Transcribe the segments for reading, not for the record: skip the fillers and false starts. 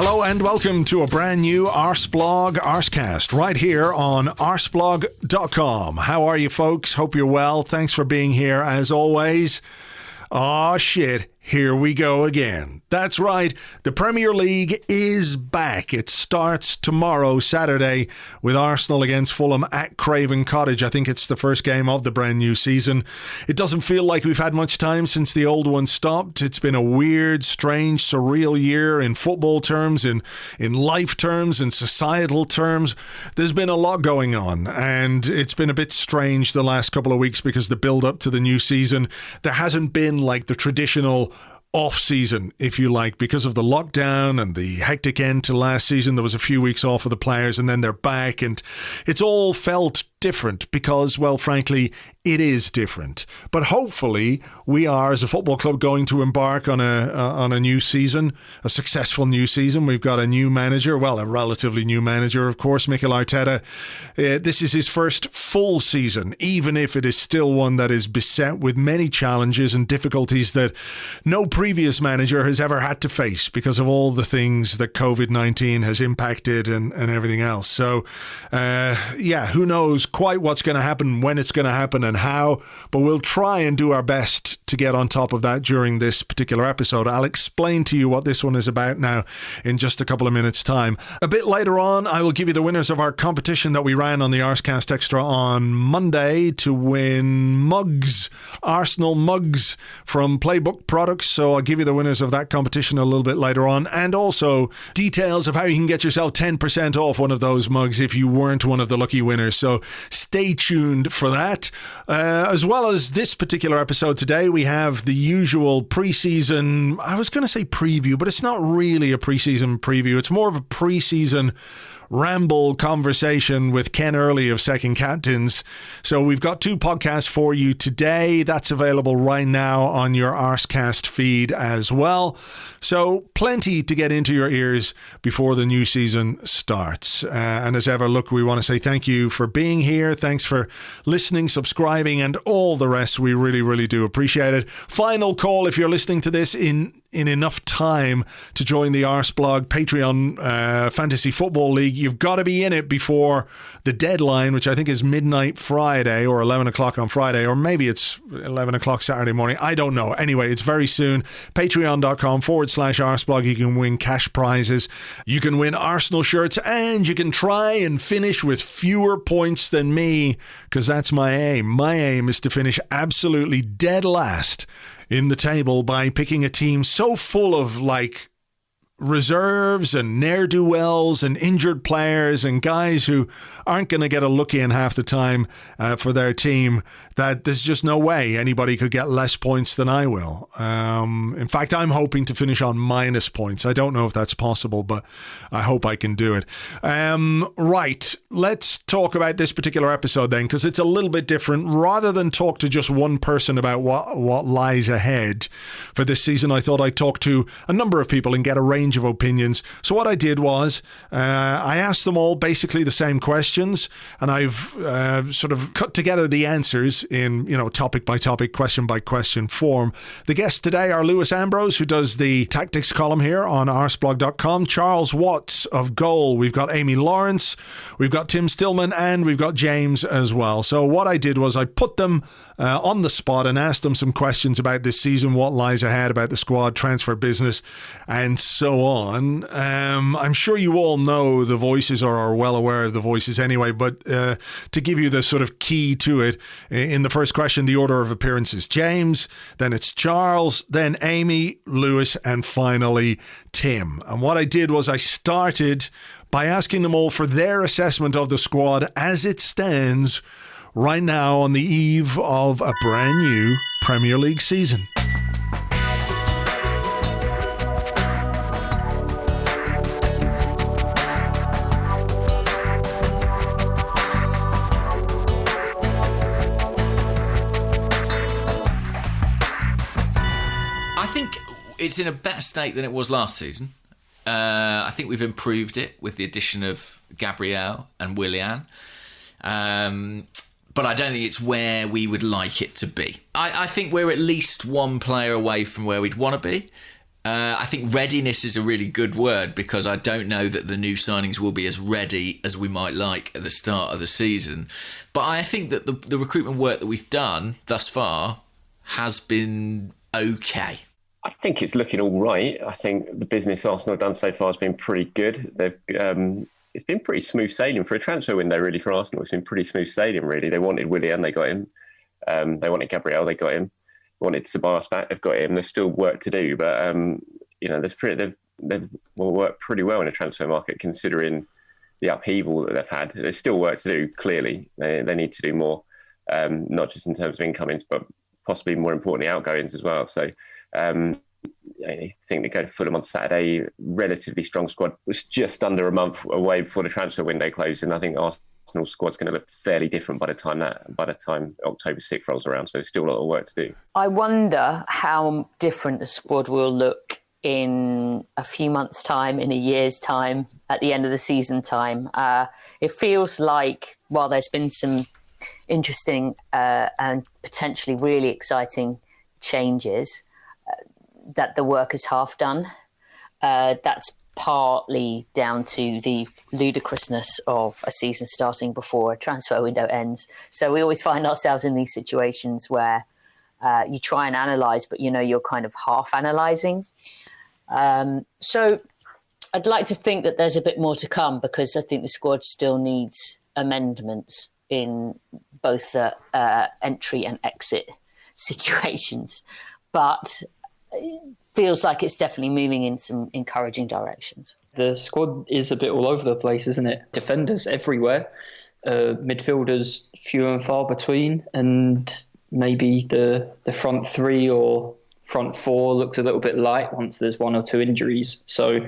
Hello and welcome to a brand new Arseblog Arsecast right here on arseblog.com. How are you folks? Hope you're well. Thanks for being here as always. Aw shit, here we go again. That's right, the Premier League is back. It starts tomorrow, Saturday, with Arsenal against Fulham at Craven Cottage. I think it's the first game of the brand new season. It doesn't feel like we've had much time since the old one stopped. It's been a weird, strange, surreal year in football terms, in life terms, in societal terms. There's been a lot going on, and it's been a bit strange the last couple of weeks because the build-up to the new season, there hasn't been like the traditional off-season, if you like, because of the lockdown and the hectic end to last season. There was a few weeks off for the players and then they're back, and it's all felt different because, well, frankly, it is different. But hopefully we are, as a football club, going to embark on a new season, a successful new season. We've got a new manager, well, a relatively new manager, of course, Mikel Arteta. This is his first full season, even if it is still one that is beset with many challenges and difficulties that no previous manager has ever had to face because of all the things that COVID-19 has impacted and everything else. So, who knows quite what's going to happen, when it's going to happen and how, but we'll try and do our best to get on top of that during this particular episode. I'll explain to you what this one is about now in just a couple of minutes' time. A bit later on, I will give you the winners of our competition that we ran on the Arsecast Extra on Monday to win mugs, Arsenal mugs from Playbook Products. So I'll give you the winners of that competition a little bit later on, and also details of how you can get yourself 10% off one of those mugs if you weren't one of the lucky winners. So stay tuned for that. As well as this particular episode today, we have the usual pre-season, I was going to say preview, but it's not really a pre-season preview. It's more of a pre-season ramble conversation with Ken Early of Second Captains. So we've got two podcasts for you today. That's available right now on your Arsecast feed as well. So plenty to get into your ears before the new season starts. And as ever, look, we want to say thank you for being here. Thanks for listening, subscribing, and all the rest. We really, really do appreciate it. Final call if you're listening to this in enough time to join the Arseblog Patreon Fantasy Football League. You've got to be in it before the deadline, which I think is midnight Friday or 11 o'clock on Friday, or maybe it's 11 o'clock Saturday morning. I don't know. Anyway, it's very soon. Patreon.com/Arseblog. You can win cash prizes. You can win Arsenal shirts, and you can try and finish with fewer points than me, because that's my aim. My aim is to finish absolutely dead last in the table by picking a team so full of like reserves and ne'er-do-wells and injured players and guys who aren't going to get a look in half the time for their team, that there's just no way anybody could get less points than I will. In fact, I'm hoping to finish on minus points. I don't know if that's possible, but I hope I can do it. Right, let's talk about this particular episode then, because it's a little bit different. Rather than talk to just one person about what lies ahead for this season, I thought I'd talk to a number of people and get a range of opinions. So what I did was I asked them all basically the same questions, and I've sort of cut together the answers in, topic by topic, question by question form. The guests today are Luiz Ambrose, who does the tactics column here on arseblog.com, Charles Watts of Goal, we've got Amy Lawrence, we've got Tim Stillman, and we've got James as well. So what I did was I put them on the spot and asked them some questions about this season, what lies ahead, about the squad, transfer business, and so on. I'm sure you all know the voices or are well aware of the voices anyway, but to give you the sort of key to it, in the first question, the order of appearances: James, then it's Charles, then Amy, Lewis, and finally Tim. And what I did was I started by asking them all for their assessment of the squad as it stands right now on the eve of a brand new Premier League season. I think it's in a better state than it was last season. I think we've improved it with the addition of Gabriel and Willian. But I don't think it's where we would like it to be. I think we're at least one player away from where we'd want to be. I think readiness is a really good word, because I don't know that the new signings will be as ready as we might like at the start of the season. But I think that the recruitment work that we've done thus far has been okay. I think it's looking all right. I think the business Arsenal have done so far has been pretty good. It's been pretty smooth sailing for a transfer window, really, for Arsenal. It's been pretty smooth sailing, really. They wanted Willian, they got him. They wanted Gabriel, they got him. Wanted Ceballos back, they've got him. There's still work to do, but they've worked pretty well in a transfer market, considering the upheaval that they've had. There's still work to do. Clearly, they need to do more, not just in terms of incomings, but possibly more importantly outgoings as well. So I think they go to Fulham on Saturday. Relatively strong squad. It was just under a month away before the transfer window closed, and I think Arsenal's squad's going to look fairly different by the time October 6th rolls around. So there's still a lot of work to do. I wonder how different the squad will look in a few months' time, in a year's time, at the end of the season time. It feels like, while there's been some interesting and potentially really exciting changes, that the work is half done. That's partly down to the ludicrousness of a season starting before a transfer window ends. So we always find ourselves in these situations where you try and analyse, but you're kind of half analysing. So I'd like to think that there's a bit more to come, because I think the squad still needs amendments in both the entry and exit situations. But feels like it's definitely moving in some encouraging directions. The squad is a bit all over the place, isn't it? Defenders everywhere, midfielders few and far between, and maybe the front three or front four looks a little bit light once there's one or two injuries. So,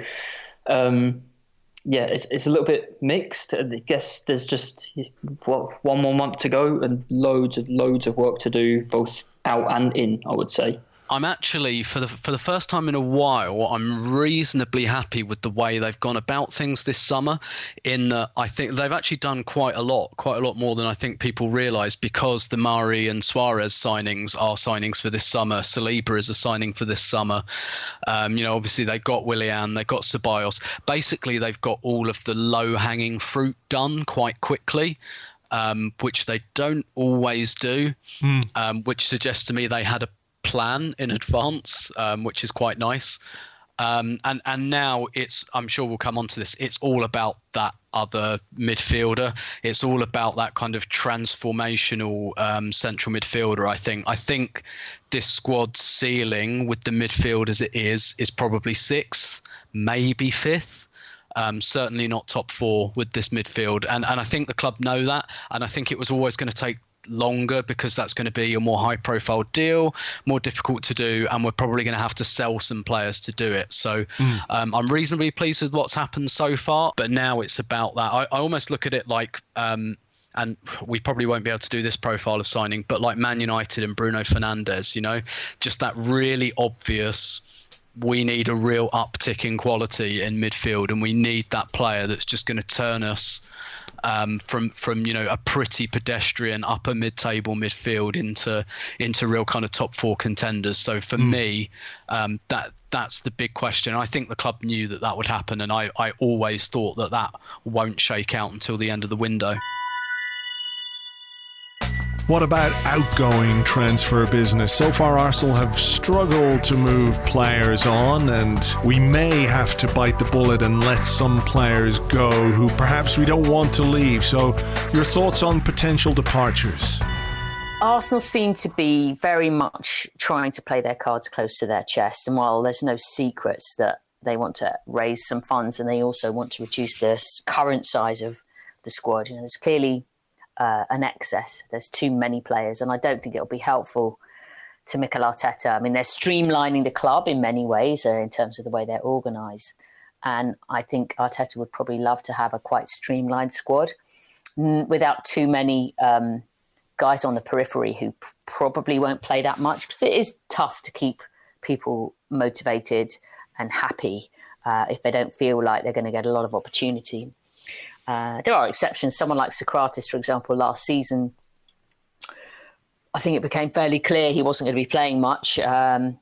it's a little bit mixed. I guess there's just one more month to go and loads of work to do, both out and in, I would say. I'm actually, for the first time in a while, I'm reasonably happy with the way they've gone about things this summer, in that I think they've actually done quite a lot more than I think people realise, because the Mari and Suarez signings are signings for this summer. Saliba is a signing for this summer. Obviously they've got Willian, they've got Ceballos. Basically, they've got all of the low-hanging fruit done quite quickly. Which they don't always do, which suggests to me they had a plan in advance, which is quite nice. And now I'm sure we'll come on to this, it's all about that other midfielder. It's all about that kind of transformational central midfielder, I think this squad's ceiling with the midfield as it is probably 6th, maybe 5th. Certainly not top 4 with this midfield. And I think the club know that. And I think it was always going to take longer, because that's going to be a more high profile deal, more difficult to do, and we're probably going to have to sell some players to do it. So I'm reasonably pleased with what's happened so far, but now it's about that. I almost look at it like and we probably won't be able to do this profile of signing, but like Man United and Bruno Fernandes, just that really obvious, we need a real uptick in quality in midfield, and we need that player that's just going to turn us from a pretty pedestrian upper mid-table midfield into real kind of top 4 contenders. So for me, that's the big question. I think the club knew that would happen, and I always thought that won't shake out until the end of the window. What about outgoing transfer business? So far, Arsenal have struggled to move players on, and we may have to bite the bullet and let some players go who perhaps we don't want to leave. So your thoughts on potential departures? Arsenal seem to be very much trying to play their cards close to their chest. And while there's no secrets that they want to raise some funds and they also want to reduce the current size of the squad, there's clearly an excess. There's too many players, and I don't think it'll be helpful to Mikel Arteta. I mean, they're streamlining the club in many ways in terms of the way they're organised, and I think Arteta would probably love to have a quite streamlined squad without too many guys on the periphery who probably won't play that much, because it is tough to keep people motivated and happy if they don't feel like they're going to get a lot of opportunity. There are exceptions. Someone like Socrates, for example, last season I think it became fairly clear he wasn't going to be playing much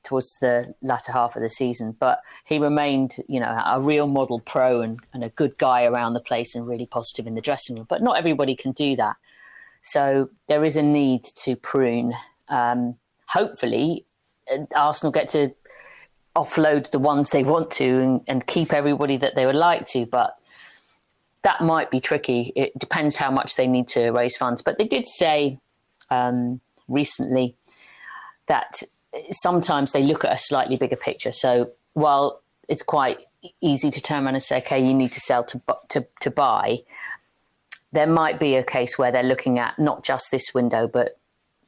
towards the latter half of the season, but he remained, a real model pro and a good guy around the place and really positive in the dressing room. But not everybody can do that. So there is a need to prune. Hopefully, Arsenal get to offload the ones they want to and keep everybody that they would like to, but that might be tricky. It depends how much they need to raise funds. But they did say recently that sometimes they look at a slightly bigger picture. So while it's quite easy to turn around and say, okay, you need to sell to buy, there might be a case where they're looking at not just this window, but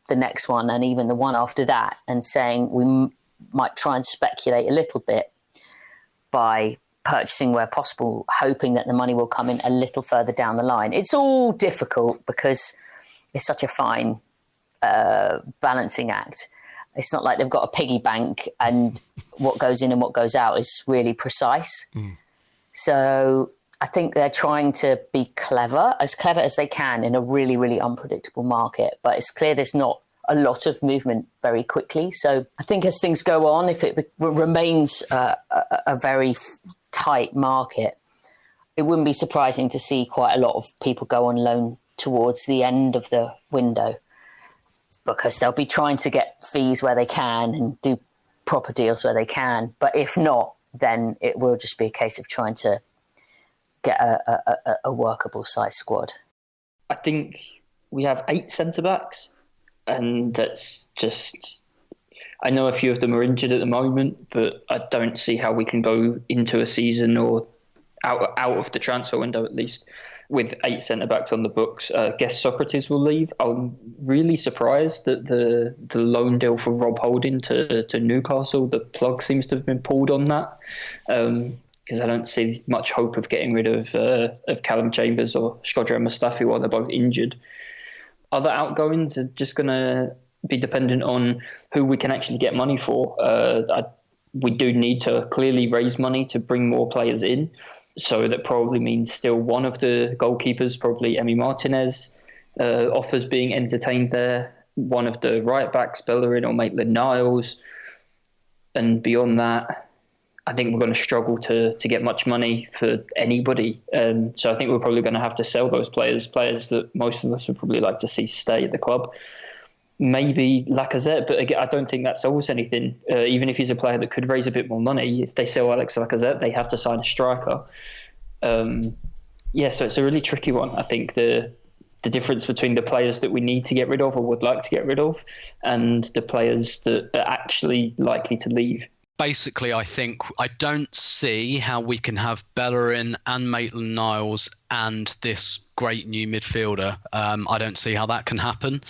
the next one and even the one after that, and saying we might try and speculate a little bit by purchasing where possible, hoping that the money will come in a little further down the line. It's all difficult because it's such a fine balancing act. It's not like they've got a piggy bank and what goes in and what goes out is really precise. So I think they're trying to be clever as they can in a really, really unpredictable market. But it's clear there's not a lot of movement very quickly. So I think as things go on, if it remains a very tight market, it wouldn't be surprising to see quite a lot of people go on loan towards the end of the window, because they'll be trying to get fees where they can and do proper deals where they can. But if not, then it will just be a case of trying to get a workable size squad. I think we have 8 centre-backs, and that's just... I know a few of them are injured at the moment, but I don't see how we can go into a season or out of the transfer window at least with 8 centre-backs on the books. I guess Socrates will leave. I'm really surprised that the loan deal for Rob Holding to Newcastle, the plug seems to have been pulled on that, because I don't see much hope of getting rid of Callum Chambers or Shkodran Mustafi while they're both injured. Other outgoings are just going to be dependent on who we can actually get money for. We do need to clearly raise money to bring more players in. So that probably means still one of the goalkeepers, probably Emi Martinez, offers being entertained there. One of the right backs, Bellerin or Maitland-Niles. And beyond that, I think we're going to struggle to get much money for anybody. So I think we're probably going to have to sell those players that most of us would probably like to see stay at the club. Maybe Lacazette, but again, I don't think that solves anything. Even if he's a player that could raise a bit more money, if they sell Alex Lacazette, they have to sign a striker. So it's a really tricky one. I think the difference between the players that we need to get rid of or would like to get rid of and the players that are actually likely to leave. Basically, I think I don't see how we can have Bellerin and Maitland-Niles and this great new midfielder. I don't see how that can happen.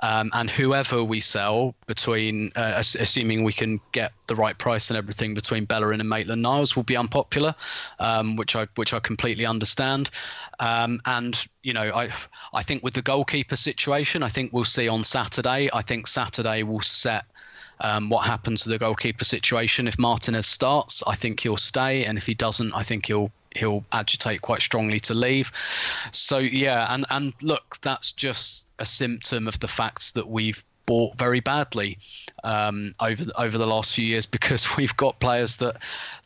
And whoever we sell between, assuming we can get the right price and everything between Bellerin and Maitland-Niles, will be unpopular, which I completely understand. And I think with the goalkeeper situation, I think we'll see on Saturday. I think Saturday will set what happens to the goalkeeper situation. If Martinez starts, I think he'll stay, and if he doesn't, I think he'll agitate quite strongly to leave. So yeah, and look, that's just a symptom of the fact that we've bought very badly over the last few years, because we've got players that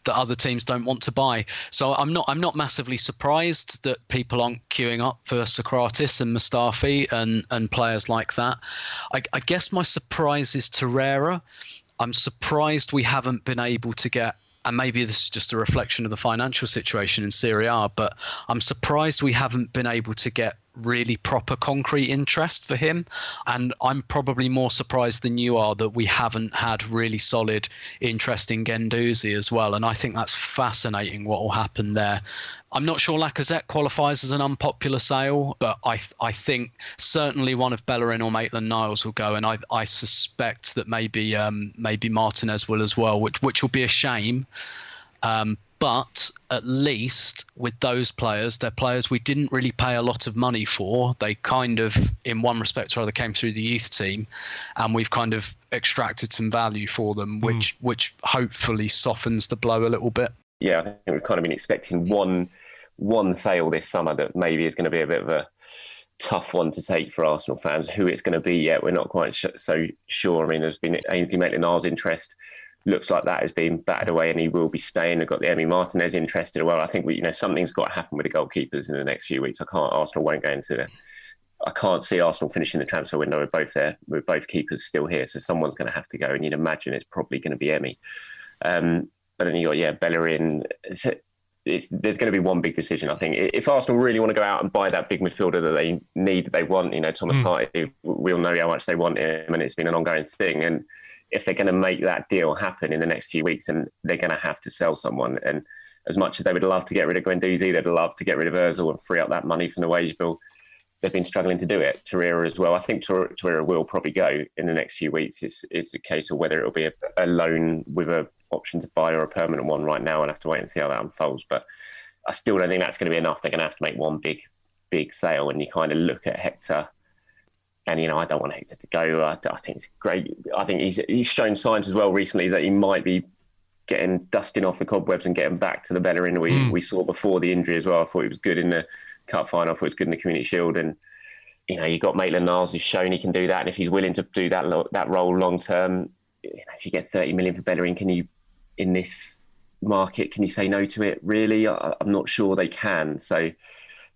other teams don't want to buy. So I'm not massively surprised that people aren't queuing up for Socrates and Mustafi and players like that. I guess my surprise is Torreira. I'm surprised we haven't been able to get, and maybe this is just a reflection of the financial situation in Serie A, but I'm surprised we haven't been able to get really proper concrete interest for him. And I'm probably more surprised than you are that we haven't had really solid interest in Guendouzi as well. And I think that's fascinating what will happen there. I'm not sure Lacazette qualifies as an unpopular sale, but I think certainly one of Bellerin or Maitland-Niles will go, and I suspect that maybe Martinez will as well, which will be a shame. But at least with those players, they're players we didn't really pay a lot of money for. They kind of, in one respect or other, came through the youth team, and we've kind of extracted some value for them, which hopefully softens the blow a little bit. Yeah, I think we've kind of been expecting one sale this summer that maybe is going to be a bit of tough one to take for Arsenal fans. Who it's going to be yet, we're not quite so sure. I mean, there's been Ainsley Maitland-Niles' interest. Looks like that has been battered away and he will be staying. They've got the Emi Martinez interested as well. I think something's got to happen with the goalkeepers in the next few weeks. Arsenal won't go into I can't see Arsenal finishing the transfer window with both keepers still here. So someone's going to have to go, and you'd imagine it's probably going to be Emi. But then you got Bellerin. There's going to be one big decision, I think. If Arsenal really want to go out and buy that big midfielder that they want, Thomas Partey, we all know how much they want him, and it's been an ongoing thing. And if they're going to make that deal happen in the next few weeks, then they're going to have to sell someone. And as much as they would love to get rid of Guendouzi, they'd love to get rid of Ozil and free up that money from the wage bill. They've been struggling to do it. Torreira as well. I think Torreira will probably go in the next few weeks. It's a case of whether it'll be a loan with an option to buy or a permanent one right now. I'll have to wait and see how that unfolds. But I still don't think that's going to be enough. They're going to have to make one big sale. And you kind of look at Hector. And, I don't want Hector to go. I think it's great. I think he's shown signs as well recently that he might be dusting off the cobwebs and getting back to the Bellerin we saw before the injury as well. I thought he was good in the Cup final. I thought he was good in the Community Shield. And, you've got Maitland-Niles who's shown he can do that. And if he's willing to do that role long term, if you get 30 million for Bellerin, can you, in this market, can you say no to it? Really? I'm not sure they can. So,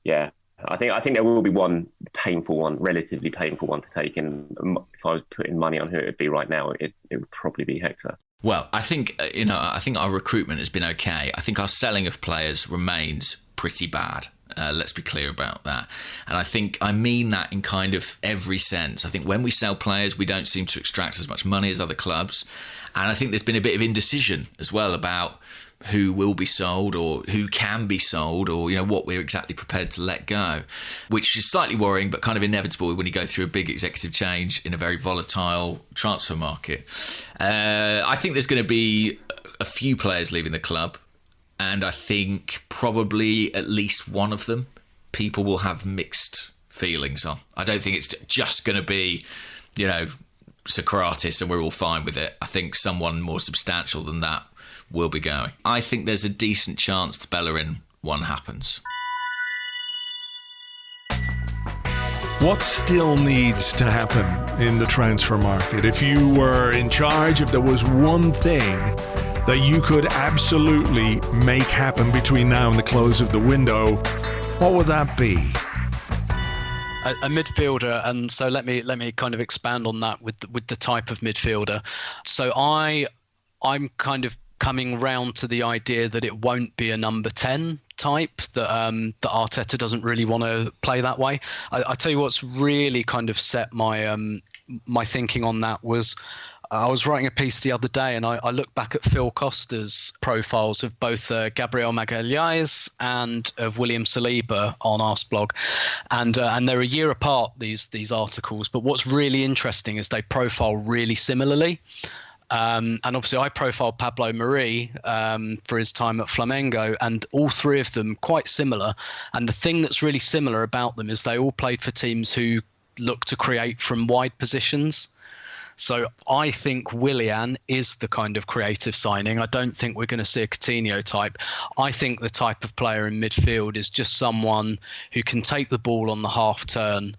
yeah. I think there will be one relatively painful one to take. And if I was putting money on who it would be right now, it would probably be Hector. Well, I think our recruitment has been okay. I think our selling of players remains pretty bad. Let's be clear about that. And I mean that in kind of every sense. I think when we sell players, we don't seem to extract as much money as other clubs. And I think there's been a bit of indecision as well about who will be sold or who can be sold or, what we're exactly prepared to let go, which is slightly worrying, but kind of inevitable when you go through a big executive change in a very volatile transfer market. I think there's going to be a few players leaving the club, and I think probably at least one of them people will have mixed feelings on. I don't think it's just going to be, Socrates and we're all fine with it. I think someone more substantial than that will be going. I think there's a decent chance the Bellerin one happens. What still needs to happen in the transfer market? If you were in charge, if there was one thing that you could absolutely make happen between now and the close of the window, what would that be? A midfielder, and so let me kind of expand on that with the type of midfielder. So I'm kind of coming round to the idea that it won't be a number 10 type, that Arteta doesn't really want to play that way. I tell you what's really kind of set my my thinking on that was I was writing a piece the other day and I looked back at Phil Costa's profiles of both Gabriel Magalhães and of William Saliba on Arseblog, and they're a year apart, these articles, but what's really interesting is they profile really similarly. And obviously I profiled Pablo Mari for his time at Flamengo, and all three of them quite similar. And the thing that's really similar about them is they all played for teams who look to create from wide positions. So I think Willian is the kind of creative signing. I don't think we're going to see a Coutinho type. I think the type of player in midfield is just someone who can take the ball on the half turn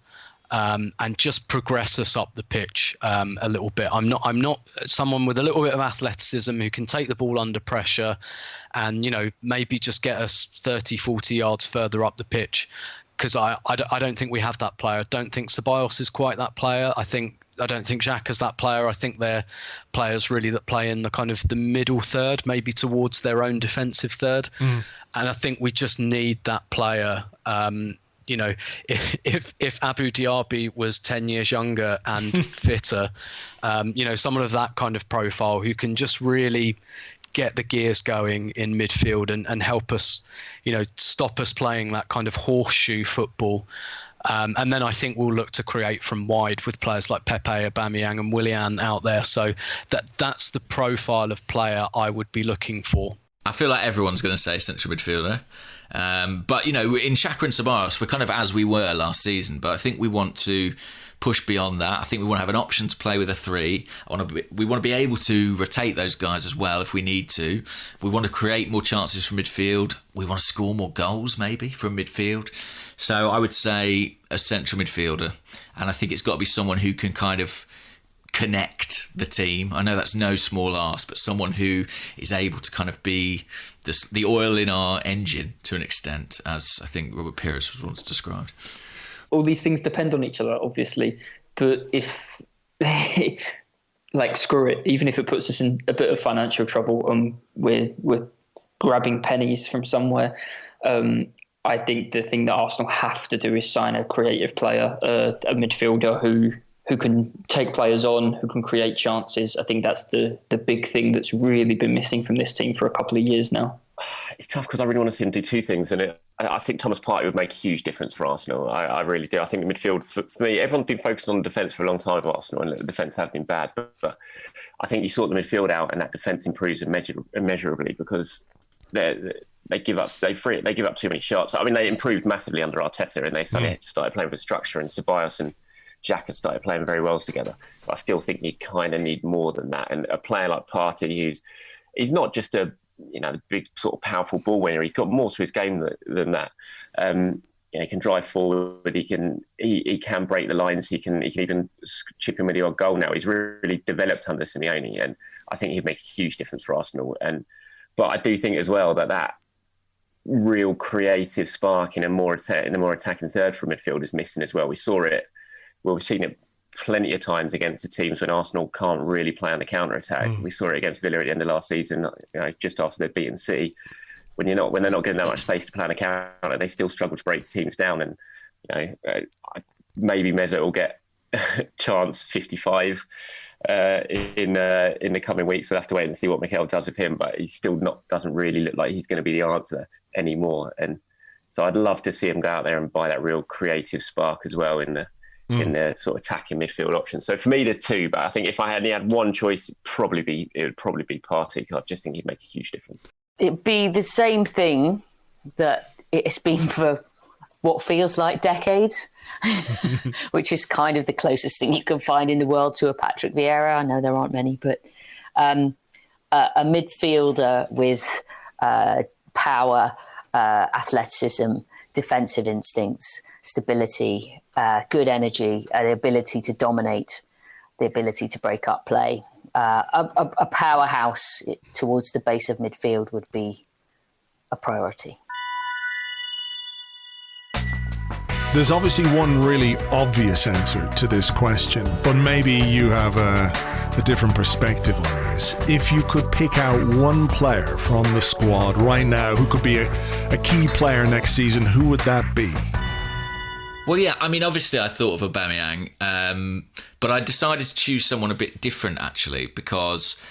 and just progress us up the pitch a little bit. I'm not someone with a little bit of athleticism who can take the ball under pressure and, maybe just get us 30, 40 yards further up the pitch, because I don't think we have that player. I don't think Ceballos is quite that player. I don't think Xhaka's that player. I think they're players really that play in the kind of the middle third, maybe towards their own defensive third. And I think we just need that player. If Abu Diaby was 10 years younger and fitter, someone of that kind of profile who can just really get the gears going in midfield and help us, stop us playing that kind of horseshoe football. And then I think we'll look to create from wide with players like Pepe, Aubameyang and Willian out there. So that's the profile of player I would be looking for. I feel like everyone's going to say central midfielder. But, in Xhaka and Ceballos, we're kind of as we were last season. But I think we want to push beyond that. I think we want to have an option to play with a 3. We want to be able to rotate those guys as well if we need to. We want to create more chances from midfield. We want to score more goals maybe from midfield. So I would say a central midfielder, and I think it's got to be someone who can kind of connect the team. I know that's no small ask, but someone who is able to kind of be the oil in our engine to an extent, as I think Robert Pires was once described. All these things depend on each other, obviously, but if like, screw it, even if it puts us in a bit of financial trouble and we're grabbing pennies from somewhere, I think the thing that Arsenal have to do is sign a creative player, a midfielder who can take players on, who can create chances. I think that's the big thing that's really been missing from this team for a couple of years now. It's tough because I really want to see him do two things, and I think Thomas Partey would make a huge difference for Arsenal. I really do. I think the midfield, for me, everyone's been focused on the defence for a long time at Arsenal, and the defence have been bad. But I think you sort the midfield out, and that defence improves immeasurably because they give up too many shots. I mean, they improved massively under Arteta, and they suddenly started playing with structure, and Ceballos and Xhaka started playing very well together. But I still think you kind of need more than that. And a player like Partey, he's not just a big sort of powerful ball winner. He's got more to his game than that. He can drive forward. He can break the lines. He can even chip in with the odd goal. Now he's really developed under Simeone, and I think he'd make a huge difference for Arsenal. But I do think as well that real creative spark in a more attacking third from midfield is missing as well. We've seen it plenty of times against the teams when Arsenal can't really play on the counter-attack. We saw it against Villa at the end of last season, just after they'd beaten City. When they're not given that much space to play on the counter, they still struggle to break teams down. And maybe Mesut will get chance 55 in the coming weeks. We'll have to wait and see what Mikel does with him, but he still doesn't really look like he's going to be the answer anymore. And so I'd love to see him go out there and buy that real creative spark as well in the sort of attacking midfield option. So for me, there's two, but I think if I had one choice, it would probably be Partey. I just think he'd make a huge difference. It'd be the same thing that it's been for what feels like decades, which is kind of the closest thing you can find in the world to a Patrick Vieira. I know there aren't many, but a midfielder with power, athleticism, defensive instincts, stability, good energy, the ability to dominate, the ability to break up play. A powerhouse towards the base of midfield would be a priority. There's obviously one really obvious answer to this question, but maybe you have a different perspective on this. If you could pick out one player from the squad right now who could be a key player next season, who would that be? Well, yeah, I mean, obviously I thought of Aubameyang, but I decided to choose someone a bit different, actually, because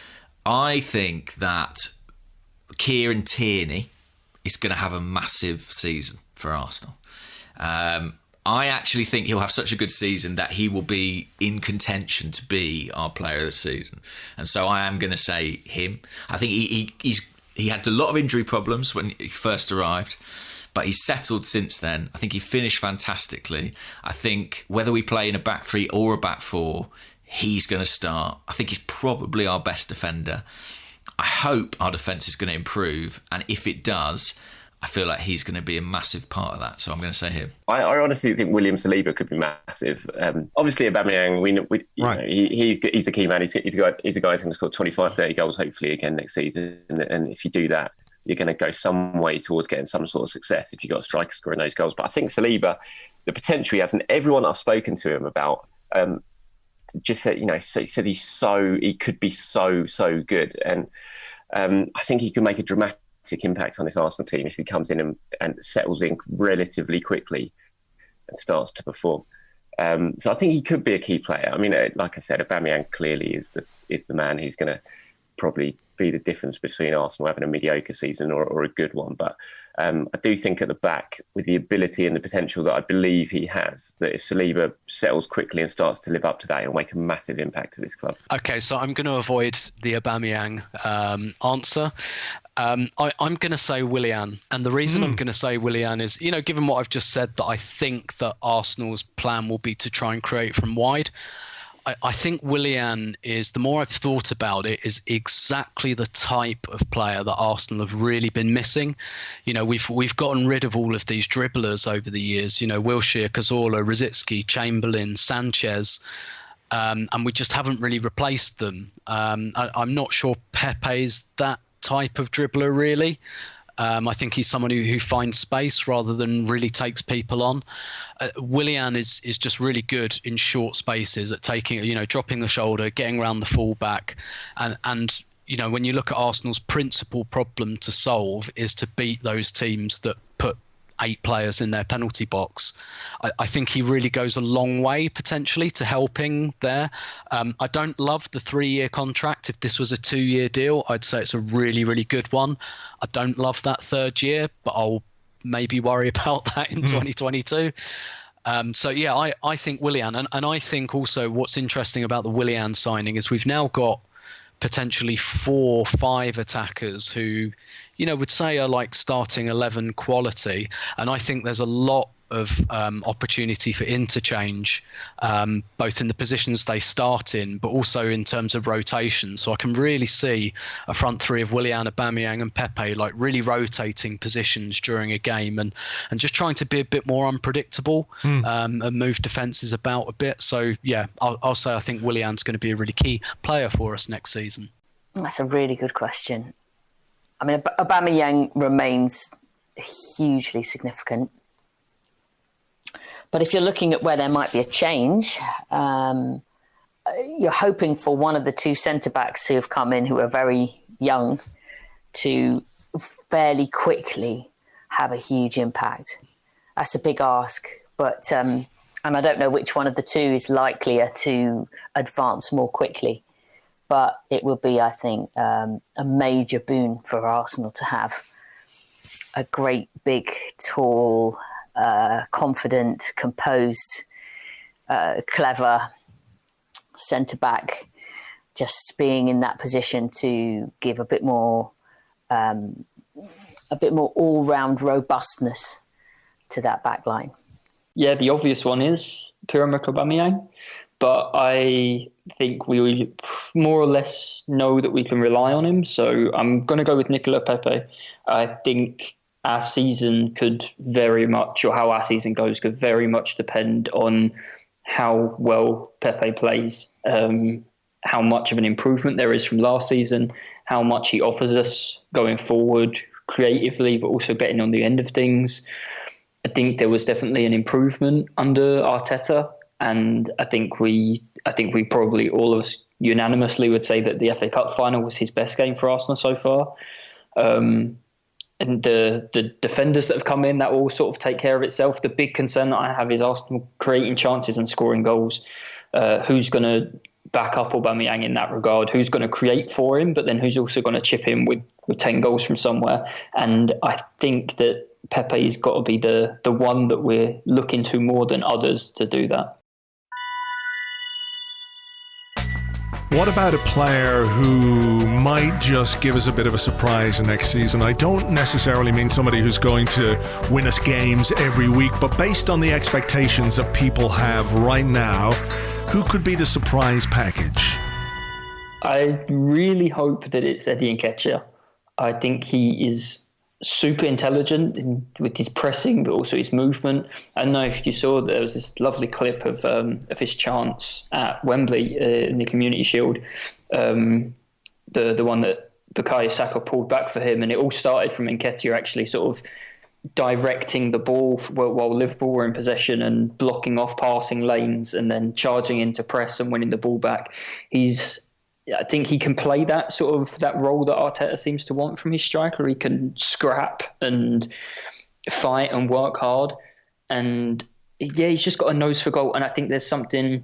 I think that Kieran Tierney is going to have a massive season for Arsenal. I actually think he'll have such a good season that he will be in contention to be our player of the season. And so I am going to say him. I think he had a lot of injury problems when he first arrived, but he's settled since then. I think he finished fantastically. I think whether we play in a back three or a back four, he's going to start. I think he's probably our best defender. I hope our defence is going to improve. And if it does, I feel like he's going to be a massive part of that. So I'm going to say him. I honestly think William Saliba could be massive. Obviously, Aubameyang, he's a key man. He's a guy who's going to score 25, 30 goals, hopefully, again next season. And if you do that, you're going to go some way towards getting some sort of success if you've got a striker scoring those goals. But I think Saliba, the potential he has, and everyone I've spoken to him about, just said, said he could be so good. And I think he can make a dramatic impact on this Arsenal team if he comes in and settles in relatively quickly and starts to perform. So I think he could be a key player. I mean, like I said, Aubameyang clearly is the man who's going to probably be the difference between Arsenal having a mediocre season or a good one. But I do think at the back, with the ability and the potential that I believe he has, that if Saliba settles quickly and starts to live up to that, he'll make a massive impact to this club. Okay, so I'm going to avoid the Aubameyang answer. I'm going to say Willian. And the reason I'm going to say Willian is, given what I've just said, that I think that Arsenal's plan will be to try and create from wide. I think Willian is, the more I've thought about it, is exactly the type of player that Arsenal have really been missing. We've gotten rid of all of these dribblers over the years, Wilshere, Cazorla, Rosicky, Chamberlain, Sanchez, and we just haven't really replaced them. I'm not sure Pepe's that type of dribbler, really. I think he's someone who finds space rather than really takes people on. Willian is just really good in short spaces at taking, dropping the shoulder, getting around the fullback. And when you look at Arsenal's principal problem to solve is to beat those teams that put 8 players in their penalty box. I think he really goes a long way potentially to helping there. I don't love the 3-year contract. If this was a 2-year deal, I'd say it's a really, really good one. I don't love that 3rd year, but I'll maybe worry about that in 2022. I think Willian. And I think also what's interesting about the Willian signing is we've now got potentially 4-5 attackers who, would say are like starting 11 quality. And I think there's a lot of opportunity for interchange, both in the positions they start in, but also in terms of rotation. So I can really see a front three of Willian, Aubameyang and Pepe like really rotating positions during a game and just trying to be a bit more unpredictable and move defences about a bit. So, yeah, I'll say I think Willian's going to be a really key player for us next season. That's a really good question. I mean, Aubameyang remains hugely significant. But if you're looking at where there might be a change, you're hoping for one of the 2 centre-backs who have come in who are very young to fairly quickly have a huge impact. That's a big ask. But and I don't know which one of the 2 is likelier to advance more quickly. But it would be, I think, a major boon for Arsenal to have a great, big, tall, confident, composed, clever centre-back, just being in that position to give a bit more all-round robustness to that back line. Yeah, the obvious one is Pierre-Emerick Aubameyang, but I think we more or less know that we can rely on him. So I'm going to go with Nicola Pepe. I think our season could very much, or how our season goes, could very much depend on how well Pepe plays, how much of an improvement there is from last season, how much he offers us going forward creatively, but also getting on the end of things. I think there was definitely an improvement under Arteta, and I think we probably all of us unanimously would say that the FA Cup final was his best game for Arsenal so far. And the defenders that have come in, that will sort of take care of itself. The big concern that I have is Arsenal creating chances and scoring goals. Who's going to back up Aubameyang in that regard? Who's going to create for him, but then who's also going to chip in with 10 goals from somewhere? And I think that Pepe's got to be the one that we're looking to more than others to do that. What about a player who might just give us a bit of a surprise next season? I don't necessarily mean somebody who's going to win us games every week, but based on the expectations that people have right now, who could be the surprise package? I really hope that it's Eddie Nketiah. I think he is super intelligent with his pressing, but also his movement. I don't know if you saw, there was this lovely clip of his chants at Wembley in the Community Shield, the one that Bukayo Saka pulled back for him, and it all started from Nketiah actually sort of directing the ball while Liverpool were in possession and blocking off passing lanes and then charging into press and winning the ball back. I think he can play that role that Arteta seems to want from his striker. He can scrap and fight and work hard. And yeah, he's just got a nose for goal. And I think there's something,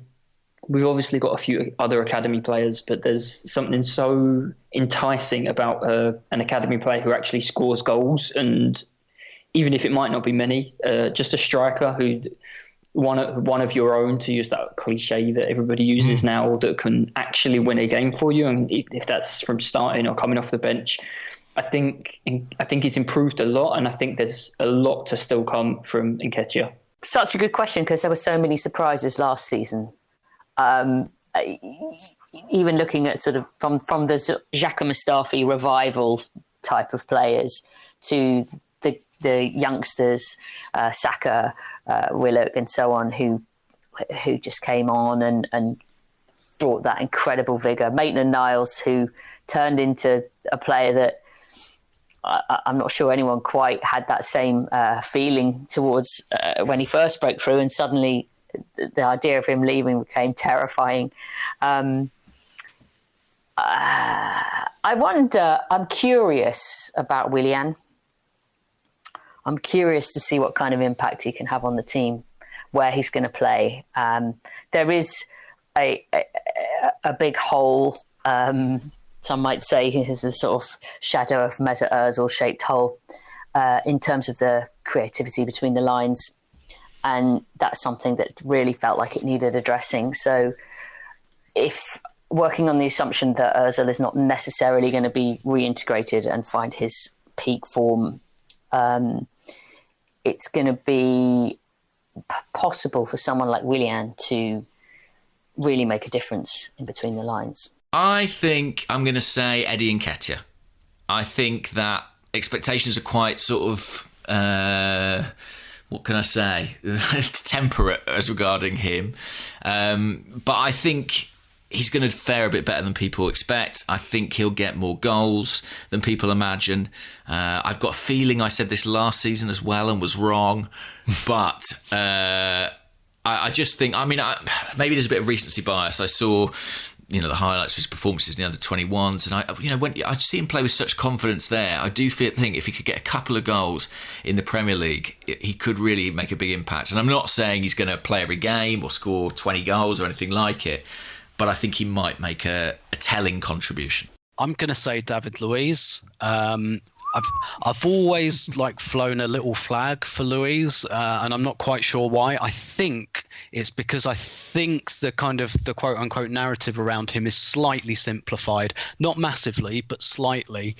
we've obviously got a few other academy players, but there's something so enticing about an academy player who actually scores goals. And even if it might not be many, just a striker who, one of your own, to use that cliche that everybody uses now, that can actually win a game for you. And if that's from starting or coming off the bench, I think he's improved a lot, and I think there's a lot to still come from Nketiah. Such a good question, because there were so many surprises last season. Even looking at sort of from the Xhaka Mustafi revival type of players to the youngsters, Saka, Willock, and so on, who just came on and brought that incredible vigour. Maitland-Niles, who turned into a player that I'm not sure anyone quite had that same feeling towards when he first broke through, and suddenly the idea of him leaving became terrifying. I wonder, I'm curious about Willian. I'm curious to see what kind of impact he can have on the team, where he's going to play. There is a big hole. Some might say he's the sort of shadow of Mesut Ozil shaped hole in terms of the creativity between the lines. And that's something that really felt like it needed addressing. So if working on the assumption that Ozil is not necessarily going to be reintegrated and find his peak form, it's going to be possible for someone like Willian to really make a difference in between the lines. I think I'm going to say Eddie Nketiah. I think that expectations are quite sort of, what can I say, temperate as regarding him. But I think he's going to fare a bit better than people expect. I think he'll get more goals than people imagine. I've got a feeling I said this last season as well and was wrong. But I just think, maybe there's a bit of recency bias. I saw, the highlights of his performances in the under-21s, and when I see him play with such confidence there, I do think if he could get a couple of goals in the Premier League, he could really make a big impact. And I'm not saying he's going to play every game or score 20 goals or anything like it, but I think he might make a telling contribution. I'm going to say David Luiz. I've always flown a little flag for Luiz, and I'm not quite sure why. I think it's because I think the quote unquote narrative around him is slightly simplified, not massively, but slightly.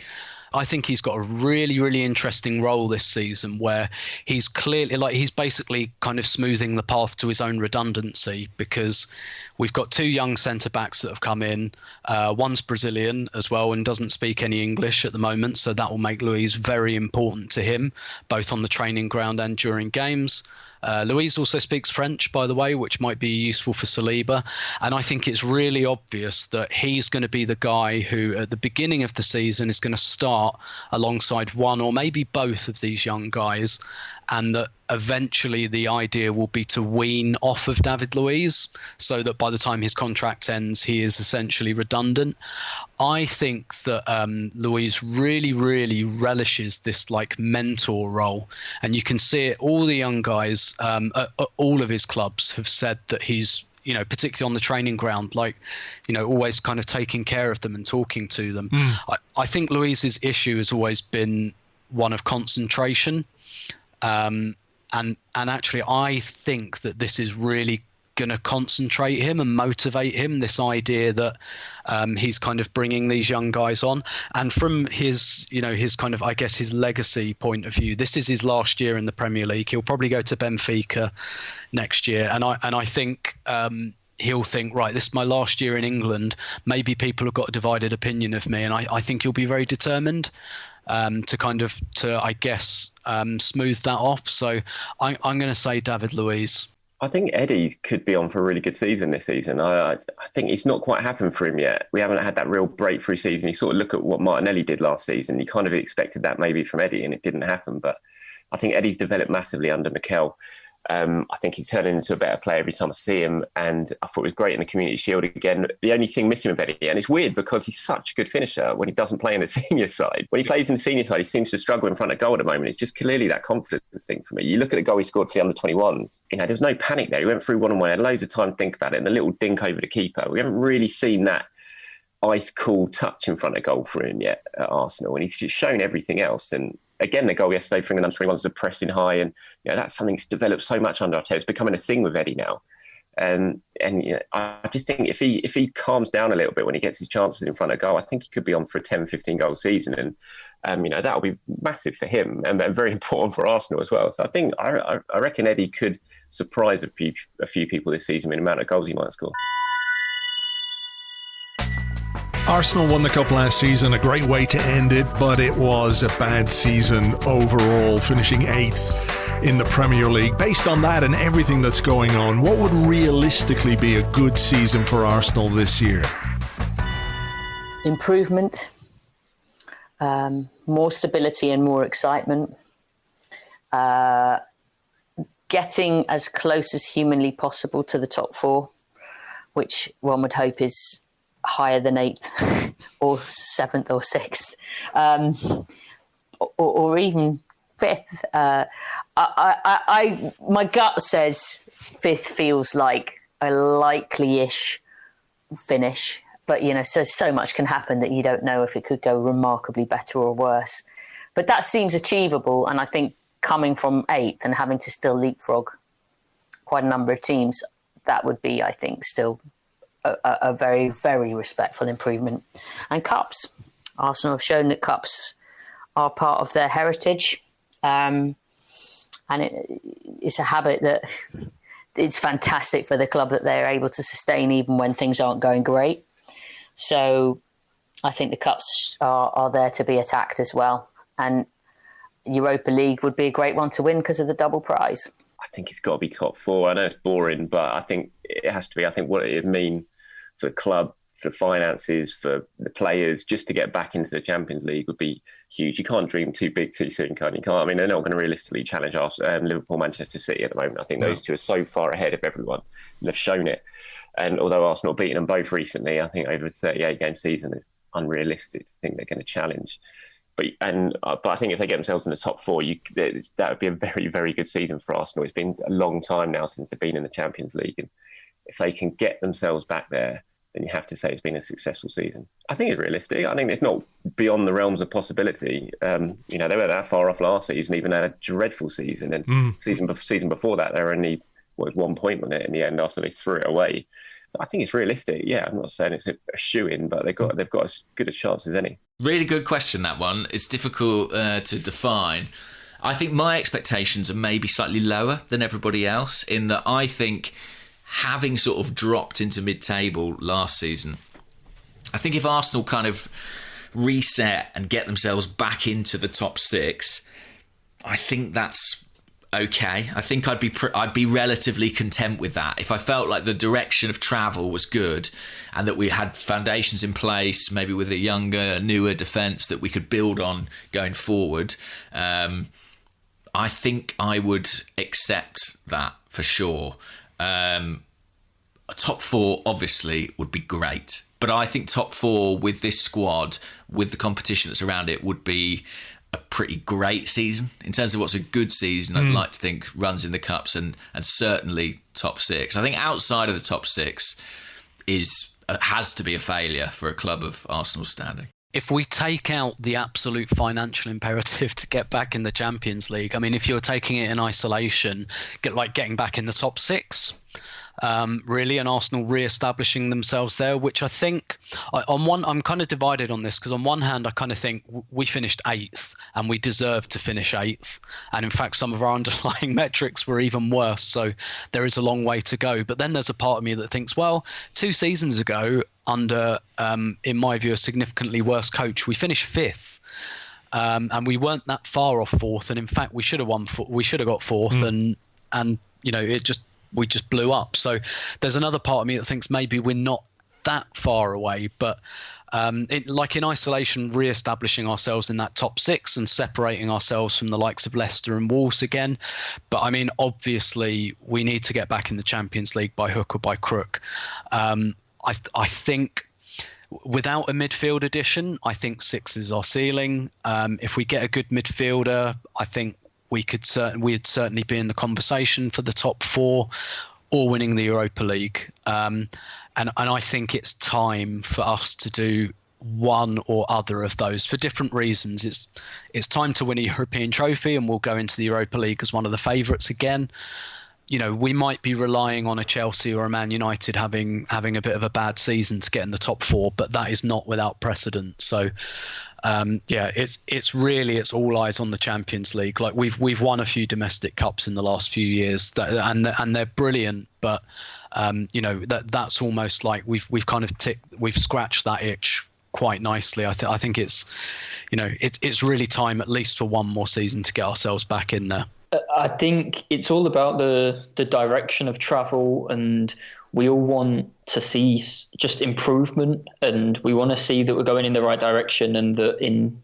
I think he's got a really, really interesting role this season where he's clearly he's basically kind of smoothing the path to his own redundancy, because we've got two young centre-backs that have come in. One's Brazilian as well and doesn't speak any English at the moment, so that will make Luiz very important to him, both on the training ground and during games. Luiz also speaks French, by the way, which might be useful for Saliba. And I think it's really obvious that he's going to be the guy who, at the beginning of the season, is going to start alongside one or maybe both of these young guys. And that eventually the idea will be to wean off of David Luiz so that by the time his contract ends, he is essentially redundant. I think that Luiz really, really relishes this mentor role. And you can see it, all the young guys at all of his clubs have said that he's, particularly on the training ground, always kind of taking care of them and talking to them. I think Luiz's issue has always been one of concentration. And actually, I think that this is really going to concentrate him and motivate him, this idea that he's kind of bringing these young guys on. And from his, his kind of, I guess, his legacy point of view, this is his last year in the Premier League. He'll probably go to Benfica next year. And I think he'll think, right, this is my last year in England. Maybe people have got a divided opinion of me. And I think he'll be very determined to I guess, smooth that off. So I'm going to say David Luiz. I think Eddie could be on for a really good season this season. I think it's not quite happened for him yet. We haven't had that real breakthrough season. You sort of look at what Martinelli did last season. You kind of expected that maybe from Eddie, and it didn't happen. But I think Eddie's developed massively under Mikel. I think he's turning into a better player every time I see him, and I thought it was great in the Community Shield again. The only thing missing with Eddie, and it's weird because he's such a good finisher when he doesn't play in the senior side. When he plays in the senior side, he seems to struggle in front of goal at the moment. It's just clearly that confidence thing for me. You look at the goal he scored for the under-21s, there was no panic there. He went through one-on-one, had loads of time to think about it, and the little dink over the keeper. We haven't really seen that ice-cool touch in front of goal for him yet at Arsenal, and he's just shown everything else. And again, the goal yesterday for England under-21s was pressing high, and that's something that's developed so much under Arteta. It's becoming a thing with Eddie now. And you know, I just think if he calms down a little bit when he gets his chances in front of goal, I think he could be on for a 10, 15 goal season. And you know, that'll be massive for him and very important for Arsenal as well. So I think I reckon Eddie could surprise a few people this season with the amount of goals he might score. Arsenal won the Cup last season, a great way to end it, but it was a bad season overall, finishing 8th in the Premier League. Based on that and everything that's going on, what would realistically be a good season for Arsenal this year? Improvement, more stability and more excitement, getting as close as humanly possible to the top 4, which one would hope is higher than 8th or 7th or 6th, or even 5th. My gut says 5th feels like a likely-ish finish, but you know, so much can happen that you don't know if it could go remarkably better or worse. But that seems achievable, and I think coming from 8th and having to still leapfrog quite a number of teams, that would be, I think, still a very, very respectful improvement. And cups. Arsenal have shown that cups are part of their heritage. And it's a habit that it's fantastic for the club that they're able to sustain even when things aren't going great. So I think the cups are there to be attacked as well. And Europa League would be a great one to win because of the double prize. I think it's got to be top 4. I know it's boring, but I think it has to be. I think what it would mean for the club, for finances, for the players, just to get back into the Champions League would be huge. You can't dream too big too soon, can you? I mean, they're not going to realistically challenge Liverpool, Manchester City at the moment. I think those two are so far ahead of everyone, and they've shown it. And although Arsenal have beaten them both recently, I think over a 38-game season is unrealistic to think they're going to challenge. But I think if they get themselves in the top 4, that would be a very, very good season for Arsenal. It's been a long time now since they've been in the Champions League. And if they can get themselves back there, then you have to say it's been a successful season. I think it's realistic. I think it's not beyond the realms of possibility. You know, they weren't that far off last season, even had a dreadful season. And season before that, they were only 1 point on it in the end after they threw it away. So I think it's realistic. Yeah, I'm not saying it's a shoo-in, but they've got as good a chance as any. Really good question, that one. It's difficult to define. I think my expectations are maybe slightly lower than everybody else, in that I think, having sort of dropped into mid-table last season, I think if Arsenal kind of reset and get themselves back into the top 6, I think that's okay. I think I'd be relatively content with that. If I felt like the direction of travel was good and that we had foundations in place, maybe with a younger, newer defence that we could build on going forward, I think I would accept that for sure. A top 4 obviously would be great, but I think top 4 with this squad, with the competition that's around it, would be a pretty great season. In terms of what's a good season, I'd like to think runs in the cups and certainly top 6. I think outside of the top 6 has to be a failure for a club of Arsenal's standing. If we take out the absolute financial imperative to get back in the Champions League, I mean, if you're taking it in isolation, getting back in the top 6, really, and Arsenal re-establishing themselves there, which I think, I'm kind of divided on this, because on one hand, I kind of think we finished 8th and we deserve to finish 8th. And in fact, some of our underlying metrics were even worse. So there is a long way to go. But then there's a part of me that thinks, well, 2 seasons ago, under, in my view, a significantly worse coach, we finished 5th. And we weren't that far off 4th. And in fact, we should have got 4th. And you know, we just blew up. So there's another part of me that thinks maybe we're not that far away, but in isolation, re-establishing ourselves in that top 6 and separating ourselves from the likes of Leicester and Wolves again. But I mean, obviously we need to get back in the Champions League by hook or by crook. I think without a midfield addition, I think 6 is our ceiling. If we get a good midfielder, I think we'd certainly be in the conversation for the top 4 or winning the Europa League. And I think it's time for us to do one or other of those for different reasons. It's time to win a European trophy, and we'll go into the Europa League as one of the favourites again. we might be relying on a Chelsea or a Man United having a bit of a bad season to get in the top 4, but that is not without precedent. So it's all eyes on the Champions League. Like we've won a few domestic cups in the last few years, and they're brilliant, but that's almost like we've kind of we've scratched that itch quite nicely. I think it's really time at least for one more season to get ourselves back in there. I think it's all about the direction of travel, and we all want to see just improvement, and we want to see that we're going in the right direction, and that in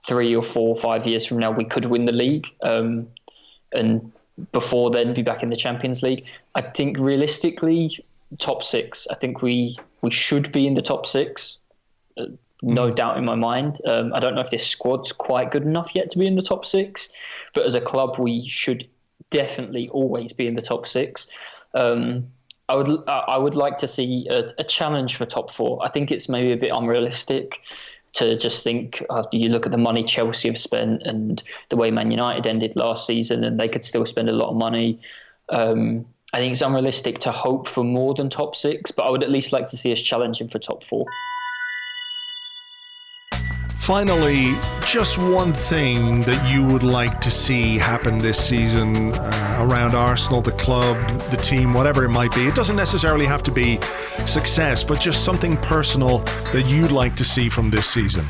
3 or 4 or 5 years from now we could win the league, and before then be back in the Champions League. I think realistically, top 6. I think we should be in the top 6. No doubt in my mind. I don't know if this squad's quite good enough yet to be in the top 6, but as a club, we should definitely always be in the top 6. I would like to see a challenge for top 4. I think it's maybe a bit unrealistic to just think after you look at the money Chelsea have spent and the way Man United ended last season, and they could still spend a lot of money. I think it's unrealistic to hope for more than top 6, but I would at least like to see us challenging for top 4. Finally, just one thing that you would like to see happen this season around Arsenal, the club, the team, whatever it might be. It doesn't necessarily have to be success, but just something personal that you'd like to see from this season.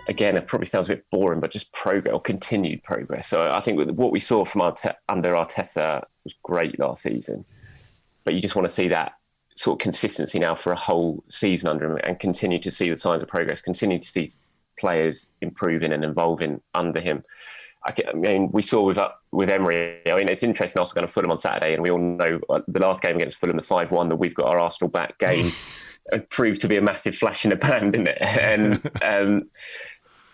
Again, it probably sounds a bit boring, but just progress or continued progress. So I think what we saw from under Arteta was great last season, but you just want to see that sort of consistency now for a whole season under him, and continue to see the signs of progress, continue to see players improving and evolving under him. I mean, we saw with Emery, I mean, it's interesting also going to Fulham on Saturday, and we all know the last game against Fulham, the 5-1, that we've got our Arsenal back game, proved to be a massive flash in the pan, didn't it?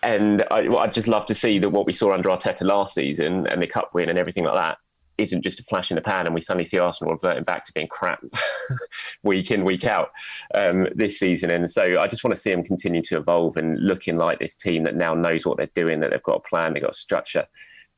And I'd just love to see that what we saw under Arteta last season and the cup win and everything like that isn't just a flash in the pan, and we suddenly see Arsenal reverting back to being crap week in, week out this season. And so I just want to see them continue to evolve and looking like this team that now knows what they're doing, that they've got a plan, they've got a structure,